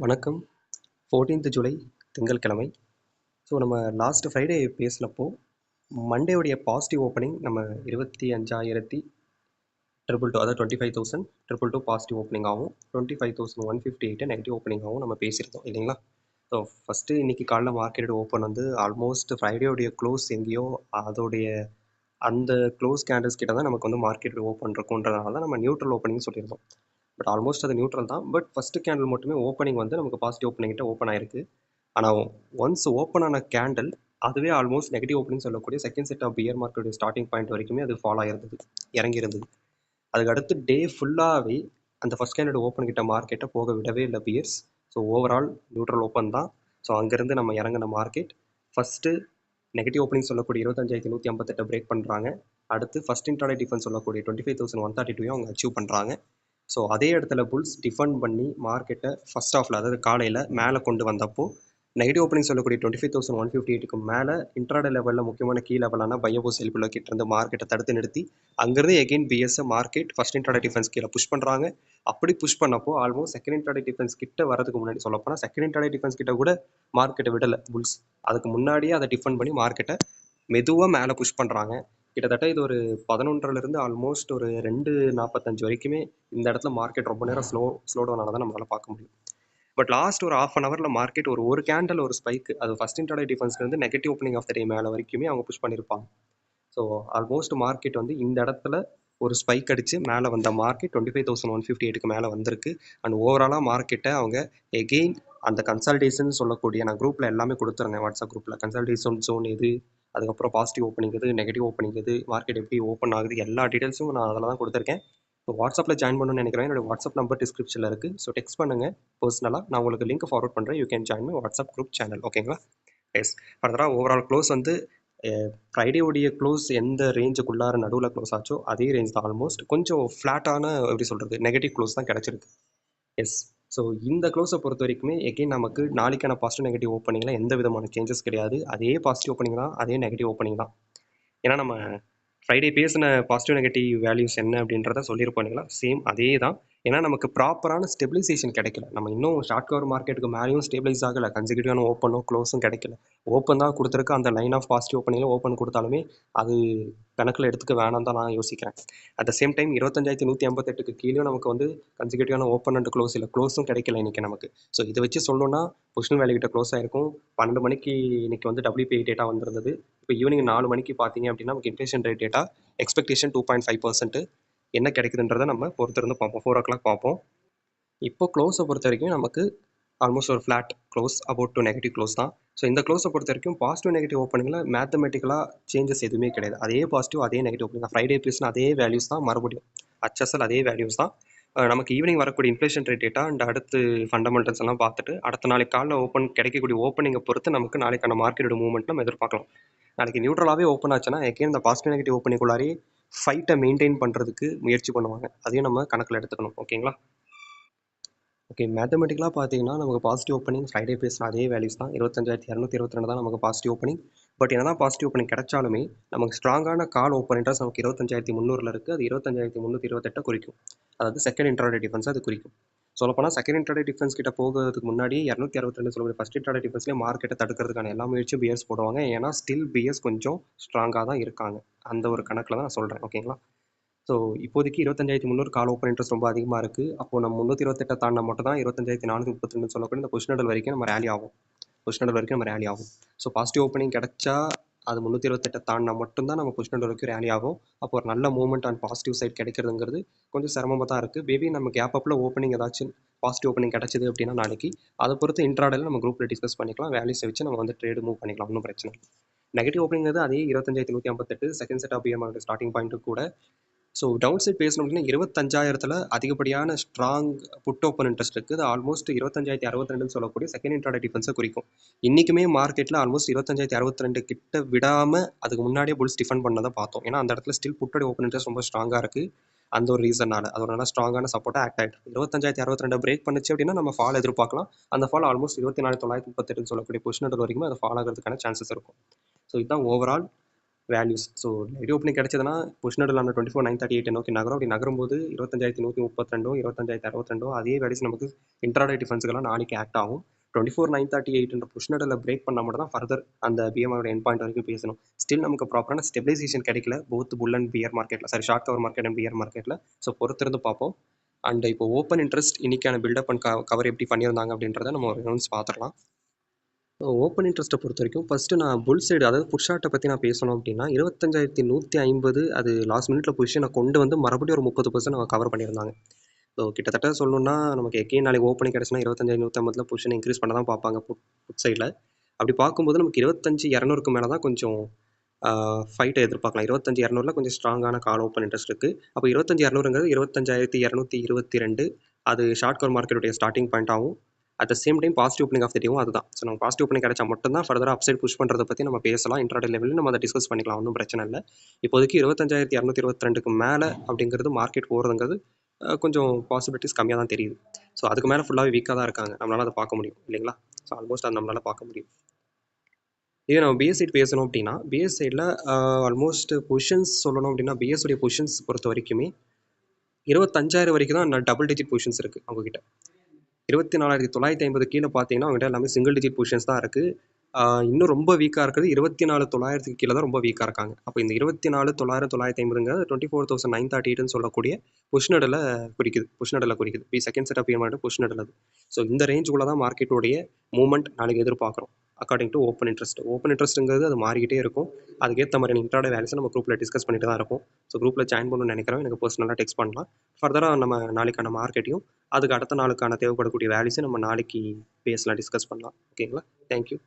வணக்கம். 14th ஜூலை திங்கட்கிழமை. So நம்ம லாஸ்ட் ஃப்ரைடே பேசினப்போ மண்டேவுடைய பாசிட்டிவ் ஓப்பனிங் நம்ம 25,222 அதாவது 25,222 பாசிட்டிவ் ஓப்பனிங் ஆகும். 25,158 நெகட்டிவ் ஓப்பனிங் ஆகும் நம்ம பேசியிருந்தோம் இல்லைங்களா? ஸோ ஃபஸ்ட்டு இன்றைக்கி காலைல மார்க்கெட் ஓப்பன் வந்து ஆல்மோஸ்ட் ஃப்ரைடேவுடைய க்ளோஸ் எங்கேயோ அதோடைய அந்த க்ளோஸ் கேண்டல்ஸ் கிட்ட தான் நமக்கு வந்து மார்க்கெட் ஓப்பன் இருக்குன்றதுனால தான் நம்ம நியூட்ரல் ஓப்பனிங் சொல்லியிருந்தோம். பட் ஆல்மோஸ்ட் அது நியூட்ரல் தான். பட் ஃபஸ்ட்டு கேண்டில் மட்டுமே ஓப்பனிங் வந்து நமக்கு பாசிட்டிவ் ஓப்பனிங் கிட்ட ஓப்பன் ஆயிருக்கு. ஆனால் ஒன்ஸ் ஓப்பன் ஆன கேண்டில் அதுவே ஆல்மோஸ்ட் நெகட்டிவ் ஓப்பனிங் சொல்லக்கூடிய second set of bear market starting point வரைக்குமே அது ஃபாலோ ஆயிருந்தது, இறங்கி இருந்தது. அதுக்கு அடுத்து டே ஃபுல்லாகவே அந்த ஃபஸ்ட் கேண்டில் ஓப்பன் கிட்ட மார்க்கெட்டை போக விடவே இல்லை bears. So overall neutral open தான். ஸோ அங்கேருந்து நம்ம இறங்கின மார்க்கெட் ஃபஸ்ட்டு நெகட்டிவ் ஓப்பனிங் சொல்லக்கூடிய 25,158 பிரேக் பண்ணுறாங்க. அடுத்து ஃபஸ்ட் இன்ட்ராடே டிஃபென்ஸ் சொல்லக்கூடிய 25,132 அவங்க அச்சீவ் பண்ணுறாங்க. ஸோ அதே இடத்துல புல்ஸ் டிஃபெண்ட் பண்ணி மார்க்கெட்டை ஃபஸ்ட் ஆஃபில் அதாவது காலையில் மேலே கொண்டு வந்தப்போ நெகட்டிவ் ஓப்பனிங் சொல்லக்கூடிய 25,158க்கு மேலே இன்ட்ராடே லெவலில் முக்கியமான கீ லெவலான பையபோ செல்புல கிட்ட இருந்து மார்க்கெட்டை தடுத்து நிறுத்தி அங்கேருந்து எகெயின் பிஎஸ்ஸை மார்க்கெட் ஃபஸ்ட் இன்ட்ராடே டிஃபென்ஸ் கீழே புஷ் பண்ணுறாங்க. அப்படி புஷ் பண்ணப்போ ஆல்மோஸ்ட் செகண்ட் இன்ட்ராடே டிஃபென்ஸ் கிட்ட வரதுக்கு முன்னாடி சொல்லப்போனால் செகண்ட் இன்ட்ராடே டிஃபென்ஸ் கிட்ட கூட மார்க்கெட்டை விடலை புல்ஸ். அதுக்கு முன்னாடியே அதை டிஃபெண்ட் பண்ணி மார்க்கெட்டை மெதுவாக மேலே புஷ் பண்ணுறாங்க. கிட்டத்தட்ட இது ஒரு 11:30லேருந்து ஆல்மோஸ்ட் ஒரு 2:45 வரைக்குமே இந்த இடத்துல மார்க்கெட் ரொம்ப நேரம் ஸ்லோ டவுன் ஆனதை நம்மளால் பார்க்க முடியும். பட் லாஸ்ட் ஒரு ½ அன் ஹவரில் மார்க்கெட் ஒரு கேண்டில் ஒரு ஸ்பைக்கு அது ஃபஸ்ட் இன்ட்ராடே டிஃபென்ஸ்லேருந்து negative opening of the day மேலே வரைக்குமே அவங்க புஷ் பண்ணியிருப்பாங்க. ஸோ ஆல்மோஸ்ட் மார்க்கெட் வந்து இந்த இடத்துல ஒரு ஸ்பைக் அடித்து மேலே வந்த மார்க்கெட் 25,158க்கு மேலே வந்திருக்கு. அண்ட் ஓவராலாக மார்க்கெட்டை அவங்க எகெயின் அந்த கன்சல்டேஷன் சொல்லக்கூடிய நான் குரூப்பில் எல்லாமே கொடுத்துருங்க, வாட்ஸ்அப் குரூப்பில் கன்சல்டேஷன் ஜோன் எது, அதுக்கப்புறம் பாசிட்டிவ் ஓப்பனிங் எது, நெகட்டிவ் ஓப்பனிங் எது, மார்க்கெட் எப்படி ஓப்பன் ஆகுது, எல்லா டீட்டெயில்ஸும் நான் அதில் தான் கொடுத்துருக்கேன். ஸோ வாட்ஸ்அப்பில் ஜாயின் பண்ணணும்னு நினைக்கிறேன். என்னோட வாட்ஸ்அப் நம்பர் டிஸ்கிரிப்ஷனில் இருக்குது. ஸோ டெக்ஸ்ட் பண்ணுங்கள் பர்சனலாக, நான் உங்களுக்கு லிங்க் ஃபார்வர்ட் பண்ணுறேன். You can join my WhatsApp group channel. ஓகேங்களா? எஸ். ஃபர்தராக ஓவரால் க்ளோஸ் வந்து ஃப்ரைடேவுடைய க்ளோஸ் எந்த ரேஞ்சுக்குள்ளார நடுவில் க்ளோஸ் ஆச்சோ அதே ரேஞ்ச் தான். ஆல்மோஸ்ட் கொஞ்சம் ஃப்ளாட்டான எப்படி சொல்கிறது நெகட்டிவ் க்ளோஸ் தான் கிடச்சிருக்கு. எஸ். ஸோ இந்த க்ளோஸை பொறுத்த வரைக்குமே எகெயின் நமக்கு நாளைக்கான பாசிட்டிவ் நெகட்டிவ் ஓப்பனிங்கில் எந்த விதமான சேஞ்சஸ் கிடையாது. அதே பாசிட்டிவ் ஓப்பனிங் தான், அதே நெகட்டிவ் ஓப்பனிங் தான். ஏன்னா நம்ம ஃப்ரைடே பேசின பாசிட்டிவ் நெகட்டிவ் வேல்யூஸ் என்ன அப்படின்றத சொல்லியிருப்போம் இல்லைங்களா? சேம் அதே தான். ஏன்னா நமக்கு ப்ராப்பரான ஸ்டெபிலைசேஷன் கிடைக்கல. நம்ம இன்னும் ஷார்ட் கவர் மார்க்கெட்டுக்கு மேலேயும் ஸ்டெபிலைஸ் ஆகலை. கன்சிக்யூட்டிவான ஓப்பனும் க்ளோஸும் கிடைக்கல. ஓப்பன் தான் கொடுத்துருக்கு. அந்த லைன் ஆஃப் பாசிட்டிவ் ஓப்பனிங்கில் ஓப்பன் கொடுத்தாலுமே அது கணக்கில் எடுத்துக்க வேணாம் தான் நான் யோசிக்கிறேன். அட் த சேம் டைம் 25,158க்கு கீழே நமக்கு வந்து கன்சிக்யூட்டிவான ஓப்பன் அண்ட் க்ளோஸ் இல்லை, க்ளோஸும் கிடைக்கல இன்றைக்கி நமக்கு. ஸோ இதை வச்சு சொல்லணும்னா பொசிஷனல் வேல்யூ கிட்ட க்ளோஸ் ஆயிருக்கும். 12 மணிக்கு இன்னைக்கு வந்து WPI டேட்டா வந்திருந்தது. இப்போ ஈவினிங் 4 மணிக்கு பார்த்தீங்க அப்படின்னா நமக்கு இன்ஃப்ளேஷன் ரேட் டேட்டா எக்ஸ்பெக்டேஷன் 2.5% என்ன கிடைக்குதுன்றதை நம்ம பொறுத்திருந்து பார்ப்போம். 4 o'clock பார்ப்போம். இப்போ க்ளோஸை பொறுத்த வரைக்கும் நமக்கு ஆல்மோஸ்ட் ஒரு flat close about to negative close தான். ஸோ இந்த க்ளோஸை பொறுத்த வரைக்கும் பாசிட்டிவ் நெகட்டிவ் ஓப்பனிங்கில் மேத்தமெட்டிக்கலாக சேஞ்சஸ் எதுவுமே கிடையாது. அதே பாசிட்டிவ் அதே நெகட்டிவ் ஓப்பனிங் தான். ஃப்ரைடே பேசின அதே வேல்யூஸ் தான், மறுபடியும் HSL அதே வேல்யூஸ் தான். நமக்கு ஈவினிங் வரக்கூடிய இன்ஃப்ளேஷன் ரேட் டேட்டா அண்ட் அடுத்து ஃபண்டமெண்டல்ஸ் எல்லாம் பார்த்துட்டு அடுத்த நாளைக்கு காலைல ஓப்பன் கிடைக்கக்கூடிய ஓப்பனிங்கை பொறுத்து நமக்கு நாளைக்கான மார்க்கெட்டோட மூவ்மெண்ட் நம்ம எதிர்பார்க்கலாம். நாளைக்கு நியூட்ரலாகவே ஓப்பன் ஆச்சுன்னா எகெயின் இந்த பாசிட்டிவ் நெகட்டிவ் ஓப்பனிங்குள்ளாரே ஃபைட்டை மெயின்டைன் பண்ணுறதுக்கு முயற்சி பண்ணுவாங்க. அதையும் நம்ம கணக்கில் எடுத்துக்கணும். ஓகேங்களா? ஓகே. மேத்தமெட்டிக்கலாக பார்த்தீங்கன்னா நமக்கு பாசிட்டிவ் ஓப்பனிங் ஃப்ரைடே பேசின அதே வேல்யூஸ் தான். 25,222 தான் நமக்கு பாசிட்டிவ் ஓப்பனிங். பட் என்ன தான் பாசிட்டிவ் ஓப்பனிங் கிடைச்சாலுமே நமக்கு ஸ்ட்ராங்கான கால் ஓப்பன் இன்ட்ரெஸ்ட் நமக்கு 25,300 இருக்குது. அது 25,328 குறிக்கும். அதாவது செகண்ட் இன்ட்ராடே டிஃபென்ஸ் அது குறிக்கும். சொல்லப்போனால் செகண்ட் இன்ட்ராடே டிஃபென்ஸ் கிட்ட போகிறதுக்கு முன்னாடி 262 சொல்லக்கூடிய ஃபஸ்ட் இன்ட்ராடே டிஃபென்ஸ்லேயே மார்க்கெட்டை தடுக்கிறதுக்கான எல்லா முயற்சியும் பிஎஸ் போடுவாங்க. ஏன்னா ஸ்டில் பிஎஸ் கொஞ்சம் ஸ்ட்ராங்காக தான் இருக்காங்க. அந்த ஒரு கணக்கில் தான் நான் சொல்கிறேன். ஓகேங்களா? ஸோ இப்போதைக்கு 25,300 கால் ஓப்பன் இன்ட்ரெஸ்ட் ரொம்ப அதிகமாக இருக்குது. அப்போ நம்ம 328 தாண்டினா மட்டும் தான் 25,432 சொல்லக்கூடிய இந்த பொசிஷன் லெவல் வரைக்கும் நம்ம ரேலி ஆகும். பொசிஷன் லெவல் வரைக்கும் நம்ம ரேலி ஆகும். ஸோ பாசிட்டிவ் ஓப்பனிங் கிடச்சா அது 328 தாண்டினா மட்டும்தான் நம்ம பொசிஷன் லெவல் வரைக்கும் ரேலி ஆகும். அப்போ ஒரு நல்ல மூவ்மெண்ட் அண்ட் பாசிட்டிவ் சைட் கிடைக்கிறதுங்கிறது கொஞ்சம் சிரமமாக தான் இருக்குது. மேபி நம்ம கேப் அப்பில் ஓப்பனிங் ஏதாச்சும் பாசிட்டிவ் ஓப்பனிங் கிடச்சிது அப்படின்னா நாளைக்கு அதை பொறுத்து இன்ட்ராடேல நம்ம குரூப்பில் டிஸ்கஸ் பண்ணிக்கலாம். வேல்யூஸை வச்சு நம்ம வந்து ட்ரேடு மூவ் பண்ணிக்கலாம். ஒன்றும் பிரச்சனை இல்லை. நெகட்டிவ் ஓப்பனிங்கிறது அதே 25,158 second set of PM starting point கூட. ஸோ டவுன் சைட் பேசணும் அப்படின்னா 25,000 அதிகப்படியான ஸ்ட்ராங் புட் ஓப்பன் இன்ட்ரெஸ்ட் இருக்குது. அது ஆல்மோஸ்ட் 25,062 சொல்லக்கூடிய செகண்ட் இன்ட்ராடே டிஃபென்ஸை குறிக்கும். இன்றைக்குமே மார்க்கெட்டில் ஆல்மோஸ்ட் 25,062 கிட்ட விடாமல் அதுக்கு முன்னாடியே புல்ஸ் டிஃபெண்ட் பண்ணதை பார்த்தோம். ஏன்னா அந்த இடத்துல ஸ்டில் புட்டோட ஓப்பன் இன்ட்ரெஸ்ட் ரொம்ப ஸ்ட்ராங்காக இருக்குது. அந்த ஒரு ரீசனால் அது ஒரு நல்ல ஸ்ட்ராங்கான சப்போர்ட்டாக ஆக்ட் ஆகிட்டு 25,062 பிரேக் பண்ணிச்சு அப்படின்னா நம்ம ஃபால் எதிர்பார்க்கலாம். அந்த ஃபால் ஆல்மோஸ்ட் 24,938 சொல்லக்கூடிய பொசிஷன் வரைக்கும் அது ஃபால் ஆகிறதுக்கான சான்சஸ் இருக்கும். ஸோ இதுதான் overall values. So light opening கிடைச்சதுன்னா புஷ் நடுவில் அந்த 24,938 நோக்கி நகரும். அப்படி நகரும்போது 25,132 25,062 அதே வேல்யூஸ் நமக்கு இன்ட்ராடே டிஃபென்ஸுக்கெல்லாம் நாளைக்கு ஆக்ட் ஆகும். 24,938 புஷ் நடுவில் பிரேக் பண்ணால் மட்டும் தான் ஃபர்தர் அந்த பிஎம்ஐயோட எண்ட் பாயிண்ட் வரைக்கும் பேசணும். ஸ்டில் நமக்கு ப்ராப்பரான ஸ்டெபிலைசேஷன் கிடைக்கல போத் புல் அண்ட் பியர் மார்க்கெட்டில், sorry short cover market and bear மார்க்கெட்டில். ஸோ பொறுத்திருந்து பார்ப்போம். அண்ட் இப்போ ஓப்பன் இன்ட்ரெஸ்ட் இன்னைக்கான பில்டப் அண்ட் கவர் எப்படி பண்ணியிருந்தாங்க அப்படின்றத நம்ம ஒரு ரவுண்ட்ஸ் பார்த்துடலாம். ஓப்பன் இன்ட்ரெஸ்ட்டை பொறுத்த வரைக்கும் ஃபஸ்ட்டு நான் புல் சைடு, அதாவது புஷ் ஷார்ட்டை பற்றி நான் பேசணும் அப்படின்னா 25,150 அது லாஸ்ட் மினிட்ல பொசிஷனை கொண்டு வந்து மறுபடியும் ஒரு 30% அவங்க கவர் பண்ணியிருந்தாங்க. ஸோ கிட்டத்தட்ட சொல்லணும்னா நமக்கு எகெயின் நாளைக்கு ஓப்பனிங் கிடச்சுன்னா 25,150 பொசிஷனை இன்க்ரீஸ் பண்ண தான் பார்ப்பாங்க புட் சைடில். அப்படி பார்க்கும்போது நமக்கு 25,200க்கு மேலே தான் கொஞ்சம் ஃபைட்டை எதிர்பார்க்கலாம். 25,200 கொஞ்சம் ஸ்ட்ராங்கான கால் ஓப்பன் இன்ட்ரெஸ்ட் இருக்குது. அப்போ 25,200ங்கிறது 25,222 அது ஷார்ட் கவர் மார்க்கெட்டுடைய ஸ்டார்டிங் பாயிண்ட் ஆகும். At the same time positive opening of the டேவும் அதுதான். ஸோ நம்ம பாசிட்டிவ் ஓப்பனிங் கிடைச்சா மட்டும் தான் ஃபர்தராக அப்சைட் புஷ் பண்ணுறதை பற்றி நம்ம பேசலாம். இன்ட்ராடே லெவலில் நம்ம அதை டிஸ்கஸ் பண்ணிக்கலாம், ஒன்றும் பிரச்சனை இல்லை. இப்போதைக்கு 25,222க்கு மேலே அப்படிங்கிறது மார்க்கெட் போகிறதுங்கிறது கொஞ்சம் பாசிபிலிட்டிஸ் கம்மியாக தான் தெரியுது. ஸோ அதுக்கு மேலே ஃபுல்லாகவே வீக்காக தான் இருக்காங்க, நம்மளால் அதை பார்க்க முடியும் இல்லைங்களா. ஸோ ஆல்மோஸ்ட் அது நம்மளால் பார்க்க முடியும். இதே நம்ம பிஎஸ் சைட் பேசணும் அப்படின்னா பிஎஸ் சைடில் ஆல்மோஸ்ட் பொசிஷன்ஸ் சொல்லணும் அப்படின்னா பிஎஸ் உடைய பொசிஷன்ஸ் பொறுத்த வரைக்குமே 25,000 வரைக்கும் தான் டபுள் டிஜிட் பொசிஷன்ஸ் இருக்குது அவங்ககிட்ட. 24,950 கீழே பார்த்தீங்கன்னா அவங்ககிட்ட எல்லாமே சிங்கிள் டிஜிட் பொசிஷன்ஸ் தான் இருக்குது. இன்னும் ரொம்ப வீக்காக இருக்கிறது 24,900 கீழே தான் ரொம்ப வீக்காக இருக்காங்க. அப்போ இந்த 24,900 950ங்கிறது 24,938 சொல்லக்கூடிய புஷ் நடுவில் குறிக்குது. B second set of PMI push நடுவில். ஸோ இந்த ரேஞ்சுக்குள்ளே தான் மார்க்கெட்டோடைய மூவ்மெண்ட் நாளைக்கு எதிர்பார்க்குறோம் அக்கார்டிங் டு ஓப்பன் இன்ட்ரெஸ்ட்டுங்கிறது அது மாறிக்கிட்டே இருக்கும். அதுக்கேற்ற மாதிரி இன்ட்ராடே வேல்யூஸை நம்ம குரூப்பில் டிஸ்கஸ் பண்ணிட்டு தான் இருக்கும். ஸோ குரூப்பில் ஜாயின் பண்ணணும்னு நினைக்கிறோம், எனக்கு பர்சனலாக டெக்ஸ்ட் பண்ணலாம். ஃபர்தராக நம்ம நாளைக்கான மார்க்கெட்டையும் அதுக்கு அடுத்த நாளுக்கான தேவைப்படக்கூடிய வேல்யூஸை நம்ம நாளைக்கு பேசலாம், டிஸ்கஸ் பண்ணலாம். ஓகேங்களா? தேங்க்யூ.